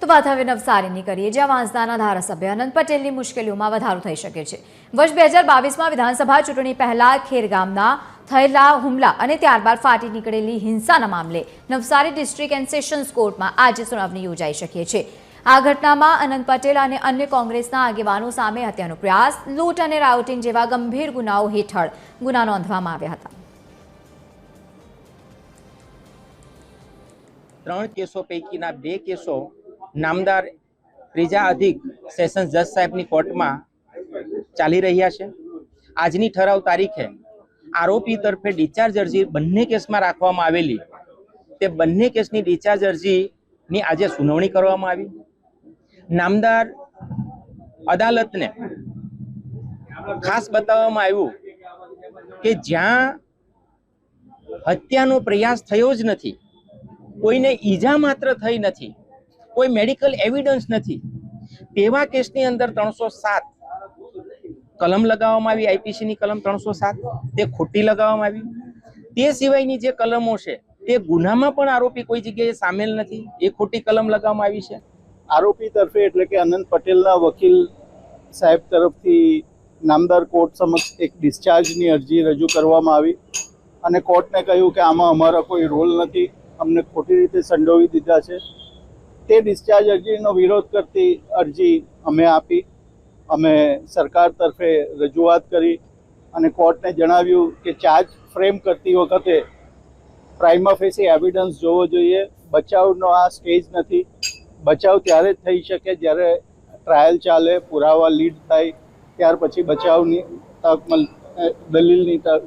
તો વાત હવે નવસારીની કરીએ, જ્યાં વાંસદાના ધારાસભ્ય અનંત પટેલની મુશ્કેલીઓમાં વધારો થઈ શકે છે। વર્ષ 2022માં વિધાનસભા ચૂંટણી પહેલા ખેરગામના થયેલા હુમલા અને ત્યારબાદ ફાટી નીકળેલી હિંસાના મામલે નવસારી ડિસ્ટ્રિક્ટ એન્ડ સેશન્સ કોર્ટમાં આજે સુનાવણી યોજાઈ શકે છે। આ ઘટનામાં અનંત પટેલ અને અન્ય કોંગ્રેસના આગેવાનો સામે હત્યાનો પ્રયાસ, લૂંટ અને રાયોટિંગ જેવા ગંભીર ગુનાઓ હેઠળ ગુના નોંધવામાં આવ્યા હતા। 3 કેસો પૈકીના 2 કેસો નામદાર ત્રીજા અધિક સેશન્સ જજ સાહેબની કોર્ટમાં ચાલી રહ્યા છે। આજની ઠરાવ તારીખે આરોપી તરફે ડિસ્ચાર્જ અરજી બંને કેસમાં રાખવામાં આવેલી, તે બંને કેસની ડિસ્ચાર્જ અરજીની આજે સુનાવણી કરવામાં આવી। નામદાર અદાલતને ખાસ બતાવવામાં આવ્યું કે જ્યાં હત્યાનો પ્રયાસ થયો જ નથી, કોઈને ઈજા માત્ર થઈ નથી, કોઈ મેડિકલ એવિડન્સ નથી, તેવા કેસની અંદર 307 કલમ લગાવવામાં આવી। આઈપીસીની કલમ 307 તે ખોટી લગાવવામાં આવી। તે સિવાયની જે કલમો છે તે ગુનામાં પણ આરોપી કોઈ જગ્યાએ સામેલ નથી, એ ખોટી કલમ લગાવવામાં આવી છે। આરોપી તરફે એટલે કે અનંત પટેલના વકીલ સાહેબ તરફથી નામદાર કોર્ટ સમક્ષ એક ડિસ્ચાર્જની અરજી રજૂ કરવામાં આવી અને કોર્ટને કહ્યું કે આમાં અમારો કોઈ રોલ નથી, અમને ખોટી રીતે સંડોવી દીધા છે। તે ડિસ્ચાર્જ અરજીનો વિરોધ કરતી અરજી અમે આપી, અમે સરકાર તરફે રજૂઆત કરી અને કોર્ટને જણાવ્યું કે ચાર્જ ફ્રેમ કરતી વખતે પ્રાઇમા ફેસી એવિડન્સ જોવો જોઈએ। બચાવનો આ સ્ટેજ નથી, બચાવ ત્યારે જ થઈ શકે જ્યારે ટ્રાયલ ચાલે, પુરાવા લીડ થાય, ત્યાર પછી બચાવની તક દલીલની તક